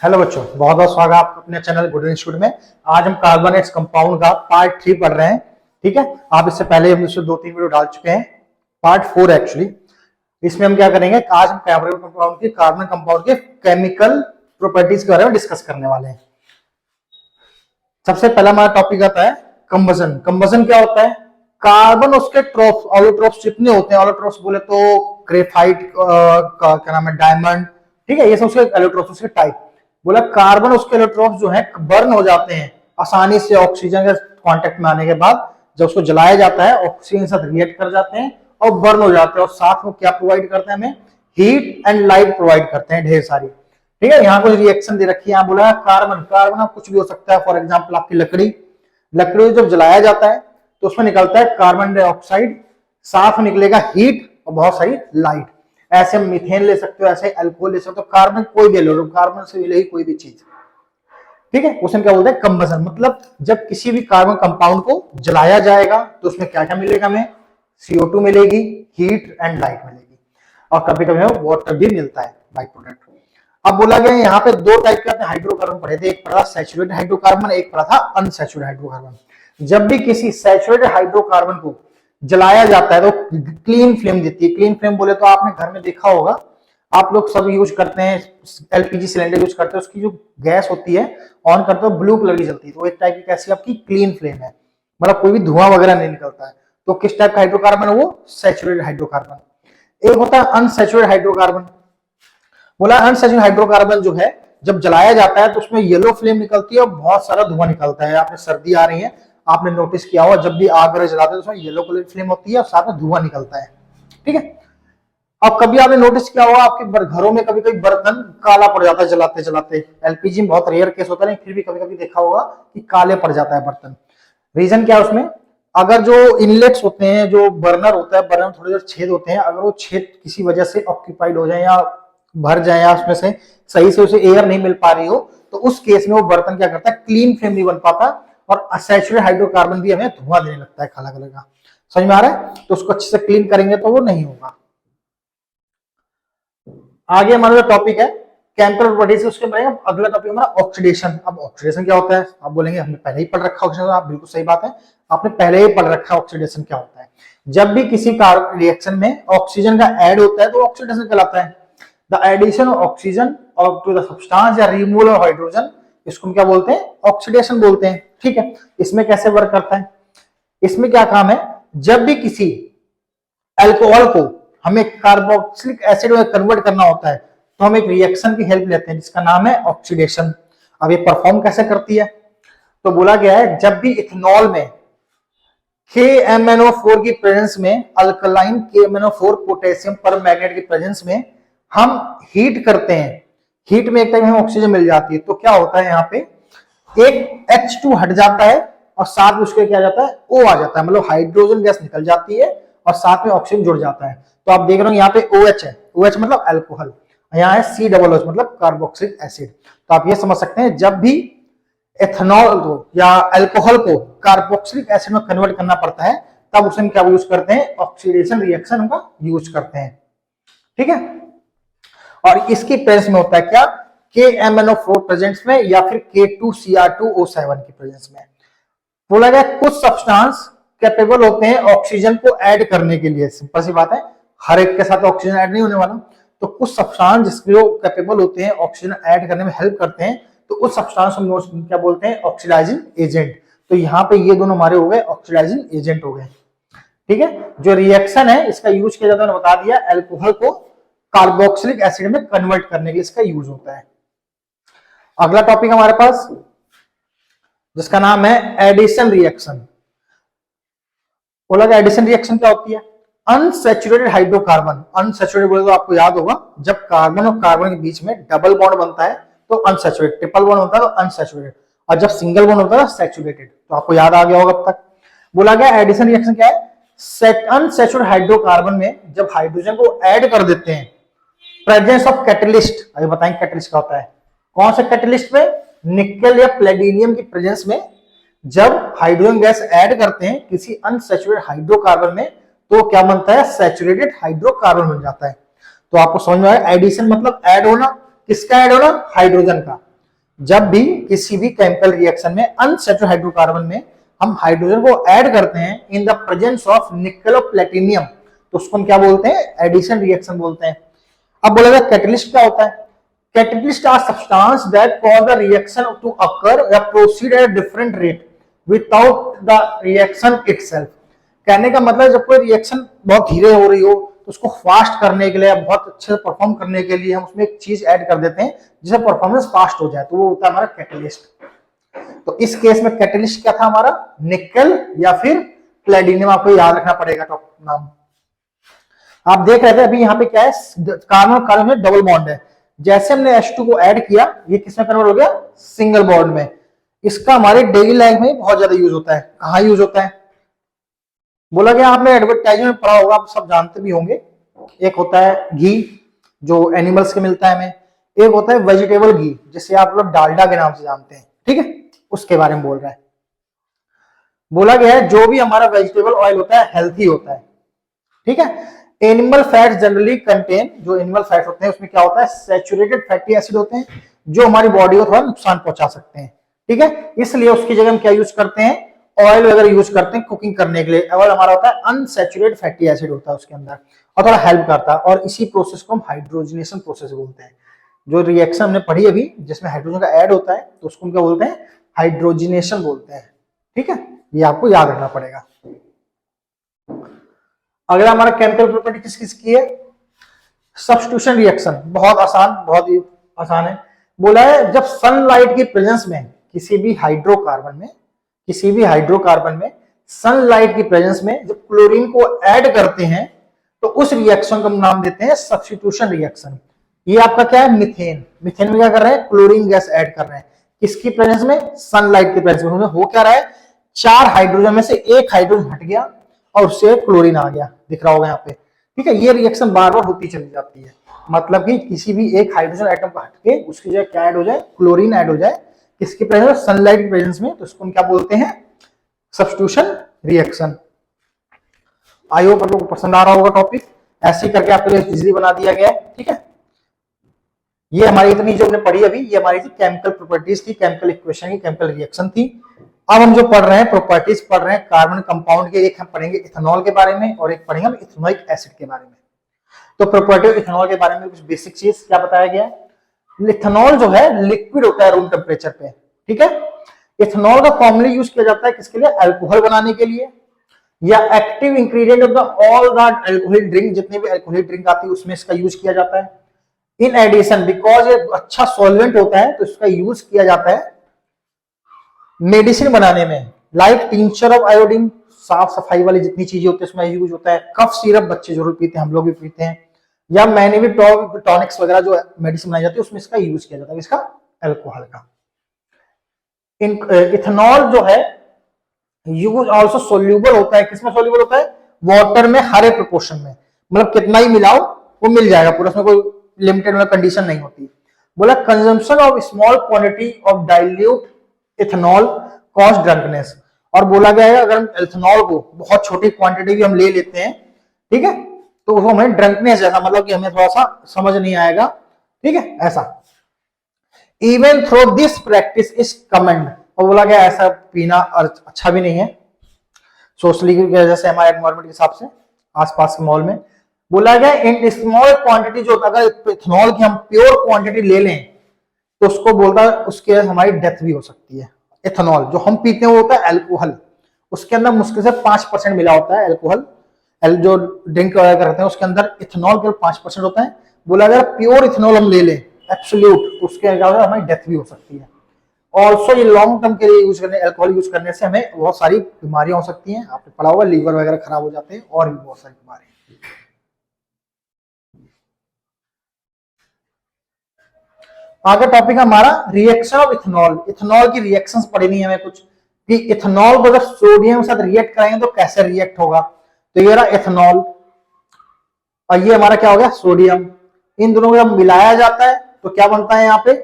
Hello बच्चों, बहुत बहुत स्वागत है आपका अपने चैनल गुड इंस्टीट्यूट में। आज हम कार्बोनेट्स कंपाउंड का पार्ट 3 पढ़ रहे हैं। ठीक है, आप इससे पहले हम इसमें 2-3 वीडियो डाल चुके हैं, पार्ट 4 एक्चुअली। इसमें हम क्या करेंगे, आज हम कार्बन कंपाउंड के केमिकल प्रॉपर्टीज के बारे में डिस्कस करने वाले हैं। सबसे पहला हमारा टॉपिक आता है कंबसन। कंबसन क्या होता है? कार्बन उसके ट्रोप्स, ऑलोट्रोप्स जितने होते हैं, ऑलोट्रोप्स बोले तो ग्रेफाइट का क्या नाम है, डायमंड, ठीक है, ये सब उसके एलोट्रोप्स, उसके टाइप। बोला कार्बन उसके इलेक्ट्रॉन्स जो है बर्न हो जाते हैं आसानी से ऑक्सीजन के कांटेक्ट में आने के बाद। जब उसको जलाया जाता है ऑक्सीजन के साथ रिएक्ट कर जाते हैं और बर्न हो जाते हैं, और साथ में क्या प्रोवाइड करते हैं हमें? हीट एंड लाइट प्रोवाइड करते हैं ढेर सारी। ठीक है, यहाँ कुछ रिएक्शन दे रखी है। यहाँ बोला कार्बन, कार्बन कुछ भी हो सकता है। फॉर एग्जाम्पल आपकी लकड़ी, लकड़ी जब जलाया जाता है तो उसमें निकलता है कार्बन डाइऑक्साइड, साथ में निकलेगा हीट और बहुत सारी लाइट। ऐसे हम मीथेन ले सकते हो, ऐसे अल्कोहल ले सकते हो, कार्बन कोई भी ले लो, कार्बन से मिलेगी कोई भी चीज। ठीक है, उसमें क्या बोलते हैं? कंबसन। मतलब जब किसी भी कार्बन कंपाउंड को जलाया जाएगा तो उसमें क्या क्या मिलेगा हमें? CO2 मिलेगी, हीट एंड लाइट मिलेगी, और कभी कभी हमें वाटर भी मिलता है बाई प्रोडक्ट। अब बोला गया यहाँ पे दो टाइप के हाइड्रोकार्बन पढ़े थे, एक पढ़ा सैचुरेटेड हाइड्रोकार्बन, एक पढ़ा था अनसैचुरेटेड हाइड्रोकार्बन। जब भी किसी सैचुरेटेड हाइड्रोकार्बन को जलाया जाता है तो क्लीन फ्लेम देती है। क्लीन फ्लेम बोले तो आपने घर में देखा होगा, आप लोग सब यूज करते हैं, LPG सिलेंडर यूज करते हैं, उसकी जो गैस होती है ऑन करते हो ब्लू कलर की जलती है, तो एक टाइप की कैसी आपकी क्लीन फ्लेम है, मतलब कोई भी धुआं वगैरह नहीं निकलता है। तो किस टाइप का हाइड्रोकार्बन है वो? Saturated hydrocarbon. एक होता है अनसैचुरेटेड हाइड्रोकार्बन। बोला अनसैचुरेटेड हाइड्रोकार्बन जो है जब जलाया जाता है तो उसमें येलो फ्लेम निकलती है और बहुत सारा धुआं निकलता है। आपने सर्दी आ रही है, आपने नोटिस किया होगा जब भी आग वगैरह जलाते हैं तो उसमें येलो कलर की फ्लेम होती है और साथ में धुआं निकलता है। ठीक है, अब कभी आपने नोटिस किया होगा आपके घरों में कभी कभी बर्तन काला पड़ जाता है जलाते जलाते। LPG में बहुत रेयर केस होता है, फिर भी कभी कभी देखा होगा कि काले पड़ जाता है बर्तन। रीजन क्या है उसमें? अगर जो इनलेट्स होते हैं, जो बर्नर होता है, बर्नर में थोड़े देर छेद होते हैं, अगर वो छेद किसी वजह से ऑक्यूपाइड हो जाए या भर जाए या उसमें से सही से उसे एयर नहीं मिल पा रही हो, तो उस केस में वो बर्तन क्या करता है? क्लीन फ्लेम नहीं बन पाता और अनसैचुरेटेड हाइड्रोकार्बन भी हमें धुआं देने लगता है काला कलर का। समझ में आ रहा है? तो उसको अच्छे से क्लीन करेंगे तो वो नहीं होगा। आगे हमारा जो टॉपिक है केमिकल प्रॉपर्टीज, उसके बाद अगला टॉपिक हमारा ऑक्सीडेशन। अब ऑक्सीडेशन क्या होता है? आप बोलेंगे हमने पहले ही पढ़ रखा ऑक्सीडेशन। आप बिल्कुल सही बात है, आपने पहले ही पढ़ रखा ऑक्सीडेशन क्या होता है। जब भी किसी रिएक्शन में ऑक्सीजन का ऐड होता है तो ऑक्सीडेशन कहलाता है। The addition of oxygen to the substance या रिमूवल ऑफ हाइड्रोजन, इसको हम क्या बोलते हैं? ऑक्सीडेशन बोलते हैं। ठीक है, इसमें कैसे वर्क करता है? इसमें क्या काम है? जब भी किसी अल्कोहल को हमें कार्बोक्सिलिक एसिड में कन्वर्ट करना होता है तो हम एक रिएक्शन की हेल्प लेते हैं जिसका नाम है ऑक्सीडेशन। अब ये परफॉर्म कैसे करती है? तो बोला गया है जब भी इथेनॉल में KMnO4 की प्रेजेंस में, अल्कलाइन KMnO4 पोटेशियम पर मैग्नेट की प्रेजेंस में हम हीट करते हैं, हीट में एक टाइम हमें ऑक्सीजन मिल जाती है, तो क्या होता है यहाँ पे? एक H2 हट जाता है और साथ में उसके क्या जाता है? O आ जाता है, मतलब हाइड्रोजन गैस निकल जाती है और साथ में ऑक्सीजन जुड़ जाता है। तो आप देख रहे हो यहाँ पे OH है, OH मतलब अल्कोहल, यहाँ है COOH मतलब कार्बोक्सिलिक एसिड। तो आप ये समझ सकते हैं जब भी एथेनॉल को या अल्कोहल को कार्बोक्सिलिक एसिड में कन्वर्ट करना पड़ता है तब उसे हम क्या यूज करते हैं? ऑक्सीडेशन रिएक्शन का यूज करते हैं। ठीक है, और इसकी प्रेजेंस में होता है क्या? KMnO4 प्रेजेंस में या फिर K2Cr2O7 की प्रेजेंस में। बोला गया कुछ सब्सटेंस कैपेबल होते हैं ऑक्सीजन को ऐड करने के लिए। सिंपल सी बात है, हर एक के साथ ऑक्सीजन ऐड नहीं होने वाला, तो कुछ सब्सटेंस जिसके कैपेबल होते हैं ऑक्सीजन ऐड करने में हेल्प करते हैं, तो उस सब्सटेंस को क्या बोलते हैं? Oxidising agent. तो यहाँ पे ये दोनों हमारे हो गए ऑक्सीडाइजिंग एजेंट हो गए। ठीक है, जो रिएक्शन है इसका यूज किया जाता है, बता दिया, अल्कोहल को कार्बोक्सिलिक एसिड में कन्वर्ट करने के लिए इसका यूज होता है। अगला टॉपिक हमारे पास जिसका नाम है एडिशन रिएक्शन। बोला एडिशन रिएक्शन क्या होती है? अनसैचुरेटेड हाइड्रोकार्बन, अनसैचुरेटेड बोले तो आपको याद होगा जब कार्बन और कार्बन के बीच में डबल बॉन्ड बनता है तो अनसैचुरेटेड, ट्रिपल बॉन्ड होता है तो अनसैचुरेटेड, और जब सिंगल बॉन्ड होता है सैचुरेटेड। तो आपको याद आ गया होगा अब तक। बोला गया एडिशन रिएक्शन क्या है? अनसैचुरेटेड हाइड्रोकार्बन में जब हाइड्रोजन को ऐड कर देते हैं, प्रेजेंस ऑफ कैटलिस्ट, अभी बताएंगे कैटलिस्ट क्या होता है। कौन से कैटलिस्ट में? निकेल या प्लेटिनियम की प्रेजेंस में जब हाइड्रोजन गैस ऐड करते हैं किसी अनसैचुरेटेड हाइड्रोकार्बन में तो क्या बनता है? सैचुरेटेड हाइड्रोकार्बन बन जाता है। तो आपको समझ में आया एडिशन मतलब ऐड होना, किसका ऐड होना? हाइड्रोजन का। जब भी किसी भी केमिकल रिएक्शन में अनसैचुरेटेड हाइड्रोकार्बन में हम हाइड्रोजन को ऐड करते हैं इन द प्रेजेंस ऑफ निकल और प्लेटिनियम, तो उसको हम क्या बोलते हैं, एडिशन रिएक्शन बोलते हैं। अब बोला जाए कैटलिस्ट क्या होता है, catalyst are substance that cause the reaction to occur या proceed at different rate without the reaction itself. कहने का मतलब जब कोई रिएक्शन बहुत धीरे हो रही हो तो उसको फास्ट करने के लिए, बहुत अच्छे से परफॉर्म करने के लिए हम उसमें एक चीज ऐड कर देते हैं जिससे परफॉर्मेंस फास्ट हो जाए, तो वो होता है हमारा कैटलिस्ट। तो इस केस में कैटलिस्ट क्या था हमारा, निकल या फिर प्लेटिनियम, आपको याद रखना पड़ेगा टॉपिक नाम। आप देख रहे थे अभी यहाँ पे क्या है, कार्बन कार्बन में डबल बॉन्ड है, जैसे हमने H2 को ऐड किया ये किसमें कन्वर्ट हो गया, सिंगल बॉन्ड में। इसका हमारे डेली लाइफ में बहुत ज्यादा यूज होता है। कहाँ यूज होता है, बोला गया आपने एडवर्टाइजमेंट पढ़ा होगा, आप सब जानते भी होंगे। एक होता है घी जो एनिमल्स के मिलता है हमें, एक होता है वेजिटेबल घी जिसे आप लोग डालडा के नाम से जानते हैं, ठीक है, उसके बारे में बोल रहा है। बोला गया है जो भी हमारा वेजिटेबल ऑयल होता है हेल्थी होता है, ठीक है। एनिमल फैट्स जनरली कंटेन, जो एनिमल फैट्स होते हैं उसमें क्या होता है, सैचुरेटेड फैटी एसिड होते हैं जो हमारी बॉडी को थोड़ा नुकसान पहुंचा सकते हैं, ठीक है। इसलिए उसकी जगह हम क्या यूज करते हैं, ऑयल वगैरह यूज करते हैं कुकिंग करने के लिए। ऑयल हमारा होता है अनसैचुरेटेड फैटी एसिड होता है उसके अंदर और थोड़ा हेल्प करता है, और इसी प्रोसेस को हम हाइड्रोजनेशन प्रोसेस बोलते हैं। जो रिएक्शन हमने पढ़ी अभी जिसमें हाइड्रोजन का ऐड होता है तो उसको हम क्या बोलते हैं, हाइड्रोजनेशन बोलते हैं, ठीक है। ये आपको याद रखना पड़ेगा। अगला हमारा केमिकल प्रॉपर्टी किस किस की है, सब्स्टिट्यूशन रिएक्शन, बहुत आसान, बहुत ही आसान है। बोला है जब सनलाइट की प्रेजेंस में किसी भी हाइड्रोकार्बन में सनलाइट की प्रेजेंस में जब क्लोरीन को ऐड करते हैं तो उस रिएक्शन का नाम देते हैं सब्स्टिट्यूशन रिएक्शन। ये आपका क्या है, मिथेन। मिथेन में क्या कर रहे हैं, क्लोरीन गैस ऐड कर रहे हैं, किसकी प्रेजेंस में, सनलाइट की प्रेजेंस में। हो क्या रहा है, 4 हाइड्रोजन में से एक हाइड्रोजन हट गया और उससे क्लोरीन आ गया, दिख रहा होगा यहाँ पे, ठीक है। ये रिएक्शन बार बार होती चली जाती है, मतलब कि किसी भी एक हाइड्रोजन एटम को हटके उसकी जगह क्या ऐड हो जाए, क्लोरीन ऐड हो जाए, किसकी प्रेजेंस, सनलाइट की प्रेजेंस में, तो इसको हम क्या बोलते हैं, सब्स्टिट्यूशन रिएक्शन। आई होप आप लोगों को पसंद आ रहा होगा टॉपिक, ऐसे ही करके आपके लिए इजीली बना दिया गया है, ठीक है। ये हमारी इतनी जो हमने पढ़ी अभी, ये हमारी थी केमिकल प्रॉपर्टीज की, केमिकल इक्वेशन की, केमिकल रिएक्शन थी। अब हम जो पढ़ रहे हैं प्रॉपर्टीज पढ़ रहे हैं कार्बन कंपाउंड के, एक हम पढ़ेंगे इथेनॉल के बारे में और एक पढ़ेंगे हम इथेनोइक एसिड के बारे में। तो प्रॉपर्टी ऑफ इथेनॉल के बारे में कुछ बेसिक चीज क्या बताया गया है। इथेनॉल जो है लिक्विड होता है रूम टेम्परेचर पे, ठीक है। इथेनॉल का कॉमनली यूज किया जाता है किसके लिए, अल्कोहल बनाने के लिए, या active ingredient of the all the alcoholic drink, जितने भी अल्कोहलिक ड्रिंक आती है उसमें इसका यूज किया जाता है। इन एडिशन बिकॉज ये अच्छा सॉल्वेंट होता है तो इसका यूज किया जाता है मेडिसिन बनाने में, लाइक टिंचर ऑफ आयोडीन, साफ सफाई वाली जितनी चीजें होती है उसमें यूज होता है। कफ सिरप बच्चे जरूर पीते हैं, हम लोग भी पीते हैं, या मैंने भी टॉनिक्स वगैरह जो मेडिसिन बनाई जाती है उसमें इसका यूज किया जाता है, इसका अल्कोहल का। इथेनॉल जो है यूज ऑल्सो सोल्यूबल होता है, किसमें सोल्यूबल होता है, वाटर में हर एक प्रोपोर्शन में, मतलब कितना ही मिलाओ वो मिल जाएगा पूरा, उसमें कोई लिमिटेड कंडीशन नहीं होती। बोला consumption of small quantity of dilute ethanol cause drunkenness, और बोला गया है अगर हम इथेनॉल को बहुत छोटी क्वांटिटी भी हम ले लेते हैं, ठीक है, तो वो हमें ड्रंकनेस जैसा, मतलब कि हमें थोड़ा सा समझ नहीं आएगा, ठीक है, ऐसा। Even through this practice is commend, और बोला गया ऐसा पीना अच्छा भी नहीं है सोशली की वजह से, हमारे एनवायरमेंट के हिसाब से आसपास के माहौल में। बोला गया इन स्मॉल क्वांटिटी जो, अगर इथेनॉल की हम प्योर क्वांटिटी ले लें तो उसको बोलता है उसके हमारी डेथ भी हो सकती है। इथेनॉल जो हम पीते हैं वो होता है अल्कोहल, उसके अंदर मुश्किल से 5% मिला होता है अल्कोहल, जो ड्रिंक वगैरह करते हैं उसके अंदर इथेनॉल केवल 5% होता है। बोला अगर प्योर इथेनॉल हम ले लें एब्सोल्यूट, तो उसके क्या होगा, हमारी डेथ भी हो सकती है। ऑल्सो ये लॉन्ग टर्म के लिए यूज करने, अल्कोहल यूज करने से हमें बहुत सारी बीमारियां हो सकती हैं, आपने पढ़ा होगा लीवर वगैरह खराब हो जाते हैं और भी बहुत सारी बीमारियां। आगे टॉपिक हमारा रिएक्शन ऑफ इथेनॉल। इथेनॉल की रिएक्शंस पढ़ी नहीं हमें कुछ, कि इथेनॉल को अगर सोडियम के साथ रिएक्ट करेंगे तो कैसे रिएक्ट होगा। तो ये रहा इथेनॉल और ये हमारा क्या हो गया सोडियम, इन दोनों को जब मिलाया जाता है तो क्या बनता है यहाँ पे,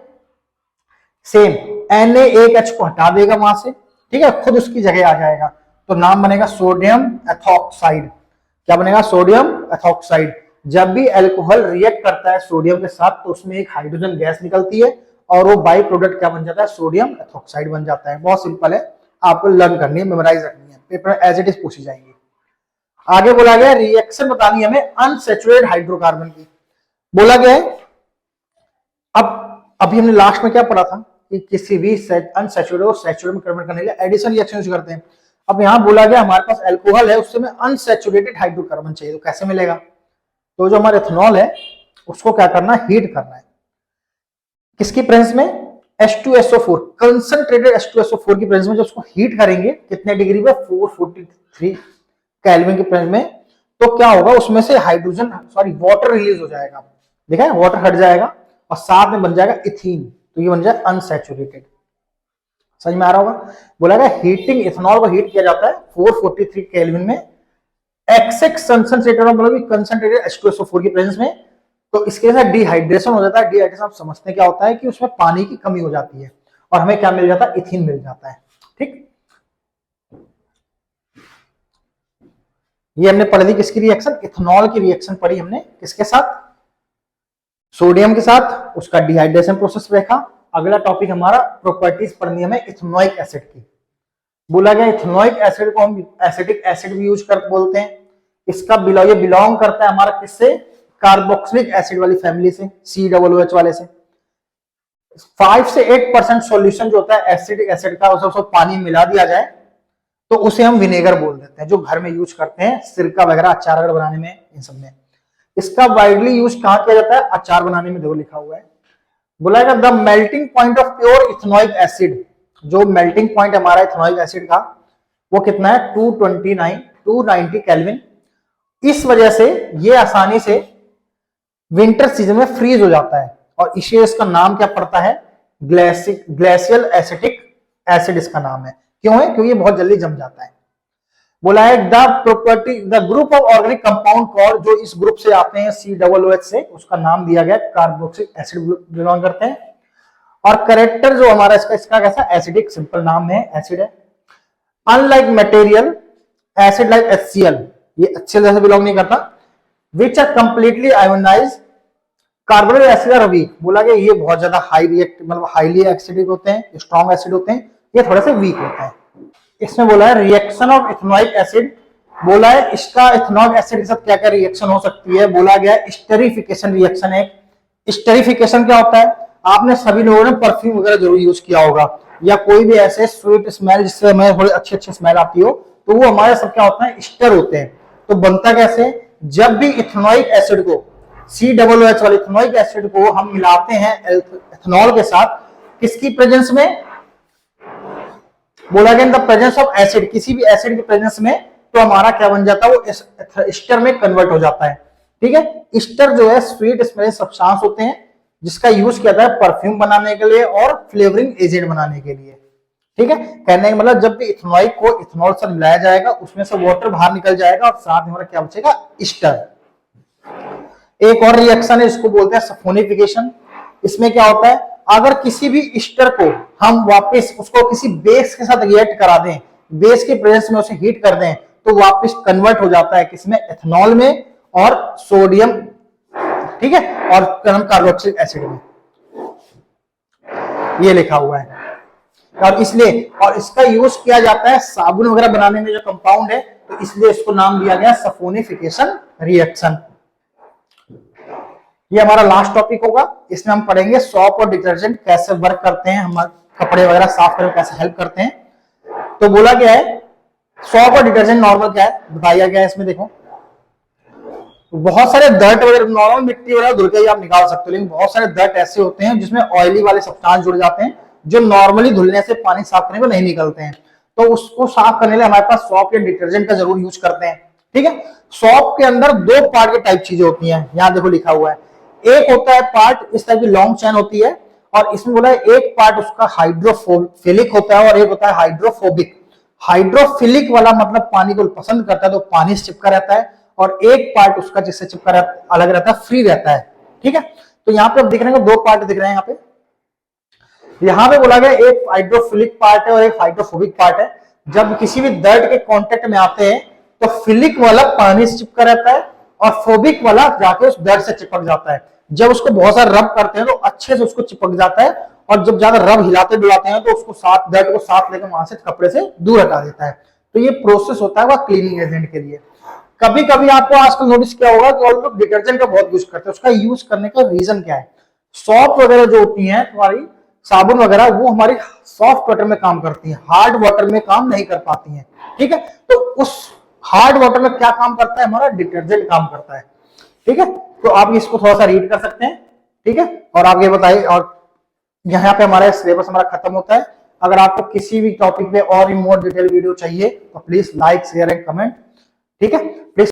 सेम Na एक H को हटा देगा वहां से, ठीक है, खुद उसकी जगह आ जाएगा, तो नाम बनेगा सोडियम एथॉक्साइड। क्या बनेगा, सोडियम एथॉक्साइड। जब भी अल्कोहल रिएक्ट करता है सोडियम के साथ तो उसमें एक हाइड्रोजन गैस निकलती है और वो बाई प्रोडक्ट क्या बन जाता है, सोडियम एथोक्साइड बन जाता है। बहुत सिंपल है, आपको लर्न करनी है, मेमोराइज रखनी है, पेपर में एज इट इज पूछी जाएंगी। आगे बोला गया रिएक्शन बतानी है हमें अनसैचुरेटेड हाइड्रोकार्बन की। बोला गया है, अब अभी हमने लास्ट में क्या पढ़ा था कि किसी भी अनसैचुरेटेड और सैचुरेटेड में कन्वर्ट करने के लिए एडिशन रिएक्शन यूज करते हैं। अब यहां बोला गया हमारे पास अल्कोहल है, उससे में अनसैचुरेटेड हाइड्रोकार्बन चाहिए, तो कैसे मिलेगा? तो जो हमारा एथेनॉल है उसको क्या करना है, हीट करना है। किसकी प्रेजेंस में? H2SO4, कंसंट्रेटेड H2SO4 की प्रेजेंस में। जब उसको हीट करेंगे कितने डिग्री पे? 443 केल्विन की प्रेजेंस में, तो क्या होगा, उसमें से हाइड्रोजन वाटर रिलीज हो जाएगा। देखा है, वाटर हट जाएगा और साथ में बन जाएगा इथीन, तो ये बन जाए अनसैचुरेटेड। समझ में आ रहा होगा? बोला गया हीटिंग, इथेनॉल को हीट किया जाता है 443 केल्विन में कंसंट्रेटेड H2SO4 की प्रेजेंस में, तो इसके साथ डिहाइड्रेशन हो जाता है। डिहाइड्रेशन आप समझते हैं क्या होता है कि उसमें पानी की कमी हो जाती है और हमें क्या मिल जाता है, इथीन मिल जाता है। ठीक, ये हमने पढ़ ली किसकी रिएक्शन, इथेनॉल की रिएक्शन पढ़ी हमने, किसके साथ? सोडियम के साथ, उसका डिहाइड्रेशन प्रोसेस देखा। अगला टॉपिक हमारा प्रॉपर्टीज पढ़नी है हमें इथेनोइक एसिड की। बोला गया इथेनोइक एसिड को हम एसिटिक एसिड भी यूज कर बोलते हैं। इसका ये बिलोंग करता है हमारा किससे? कार्बोक्सिलिक एसिड वाली फैमिली से, COOH वाले से। 5 से 8% सॉल्यूशन जो होता है एसिडिक एसिड का, उसको पानी मिला दिया जाए तो उसे हम विनेगर बोल देते हैं, जो घर में यूज करते हैं सिरका वगैरह अचार वगैरह बनाने में, इन सब में। इसका वाइडली यूज कहां किया जाता है? अचार बनाने में, देखो लिखा हुआ है। बोला गया the melting point of pure ethanoic acid, जो मेल्टिंग पॉइंट हमारा इथेनोइक एसिड का वो कितना है? 290 केल्विन। इस वजह से ये आसानी से विंटर सीजन में फ्रीज हो जाता है और इसे इसका नाम क्या पड़ता है? ग्लेशियल एसिटिक एसिड इसका नाम है। क्यों है? क्योंकि ये बहुत जल्दी जम जाता है। बोला है the group of organic compound called, जो इस ग्रुप से आते हैं COOH से, उसका नाम दिया गया कार्बोक्सिलिक एसिड बिलोंग करते हैं। और करेक्टर जो हमारा इसका कैसा? एसिडिक, सिंपल नाम है, एसिड है। Unlike material acid like HCl, ये HCl जैसे बिलोंग नहीं करता। Which are completely ionise carbonic acid are weak. बोला गया ये बहुत ज्यादा हाईली एसिडिक होते हैं, स्ट्रॉन्ग एसिड होते हैं, ये थोड़े से वीक होते हैं। इसमें बोला है रिएक्शन ऑफ इथेनोइक एसिड। बोला है इसका इथेनॉइक एसिड के साथ क्या क्या रिएक्शन हो सकती है? बोला गया स्टेरिफिकेशन रिएक्शन है। स्टेरिफिकेशन क्या होता है? आपने सभी लोगों ने परफ्यूम वगैरह जरूर यूज किया होगा, या कोई भी ऐसे स्वीट स्मेल जिससे हमें थोड़ी अच्छी अच्छी स्मेल आती हो, तो वो हमारे सब क्या होता है? स्टर होते हैं। तो बनता कैसे? जब भी इथेनोइक एसिड को, COOH वाले इथेनोइक एसिड को हम मिलाते हैं इथेनॉल के साथ, किसकी प्रेजेंस में? बोला गया in the presence of acid, किसी भी एसिड की प्रेजेंस में, तो हमारा क्या बन जाता है? वो एस्टर में कन्वर्ट हो जाता है। ठीक है, एस्टर जो है स्वीट स्मेलिंग सब्सटेंस होते हैं, जिसका यूज किया जाता है परफ्यूम बनाने के लिए और फ्लेवरिंग एजेंट बनाने के लिए। ठीक है, कहने का मतलब जब भी इथेनॉइक को इथेनॉल से मिलाया जाएगा, उसमें से वाटर बाहर निकल जाएगा और साथ में हमारा क्या बचेगा? एस्टर। एक और रिएक्शन है, इसको बोलते हैं सफोनिफिकेशन। इसमें क्या होता है? अगर किसी भी एस्टर को हम वापस उसको किसी बेस के साथ रिएक्ट करा दें, बेस के प्रेजेंस में उसे हीट कर दें, तो वापस कन्वर्ट हो जाता है किसमें? एथेनॉल में और सोडियम, ठीक है, और कार्बोक्सिलिक एसिड में। ये लिखा हुआ है। और इसलिए, और इसका यूज किया जाता है साबुन वगैरह बनाने में, जो कंपाउंड है, तो इसलिए इसको नाम दिया गया सफोनिफिकेशन रिएक्शन। ये हमारा लास्ट टॉपिक होगा। इसमें हम पढ़ेंगे सॉप और डिटर्जेंट कैसे वर्क करते हैं, हमारे कपड़े वगैरह साफ करने में कैसे हेल्प करते हैं। तो बोला गया है सॉप और डिटर्जेंट नॉर्मल क्या है, बताया गया है इसमें। देखो बहुत सारे डर्ट वगैरह, नॉर्मल मिट्टी वगैरह धुल के आप निकाल सकते हो, लेकिन बहुत सारे डर्ट ऐसे होते हैं जिसमें ऑयली वाले सब्सटेंस जुड़ जाते हैं, जो नॉर्मली धुलने से, पानी साफ करने में नहीं निकलते हैं। तो उसको साफ करने के लिए हमारे पास सॉप या डिटर्जेंट का जरूर यूज करते हैं। ठीक है, सॉप के अंदर दो पार्ट के टाइप चीजें होती हैं, यहां देखो लिखा हुआ है। एक होता है पार्ट इस टाइप की लॉन्ग चैन होती है, और इसमें बोला है एक पार्ट उसका हाइड्रोफिलिक होता है और एक होता है हाइड्रोफोबिक। हाइड्रोफिलिक वाला मतलब पानी को पसंद करता है, तो पानी से चिपका रहता है, और एक पार्ट उसका जिससे चिपका रहता, अलग रहता है, फ्री रहता है। ठीक है, तो यहाँ पे आप दिख रहे हैं दो पार्ट दिख रहे हैं यहाँ पे। यहां पे बोला गया एक हाइड्रोफिलिक पार्ट है और एक हाइड्रोफोबिक पार्ट है। जब किसी भी दर्द के कांटेक्ट में आते हैं तो फिलिक वाला पानी से चिपका रहता है और फोबिक वाला जाके उस दर्द से चिपक जाता है। जब उसको बहुत सारा रब करते हैं तो अच्छे से उसको चिपक जाता है और जब ज्यादा रब हिलाते डुलाते हैं तो उसको साथ डर्ट को साथ लेकर वहां से कपड़े से दूर हटा देता है। तो ये प्रोसेस होता है वह क्लीनिंग एजेंट के लिए। कभी कभी आपको आजकल नोटिस किया होगा कि और लोग डिटर्जेंट का बहुत यूज करते हैं। उसका यूज करने का रीजन क्या है? सॉफ्ट वगैरह जो होती है तुम्हारी साबुन वगैरह, वो हमारी सॉफ्ट वाटर में काम करती है, हार्ड वाटर में काम नहीं कर पाती है। ठीक है, तो उस हार्ड वाटर में क्या काम करता है? हमारा डिटर्जेंट काम करता है। ठीक है, तो आप इसको थोड़ा सा रीड कर सकते हैं। ठीक है, और आप ये बताइए, और यहाँ पे हमारा सिलेबस हमारा खत्म होता है। अगर आपको किसी भी टॉपिक पे और मोर डिटेल वीडियो चाहिए तो please like share and comment. ठीक है, प्लीज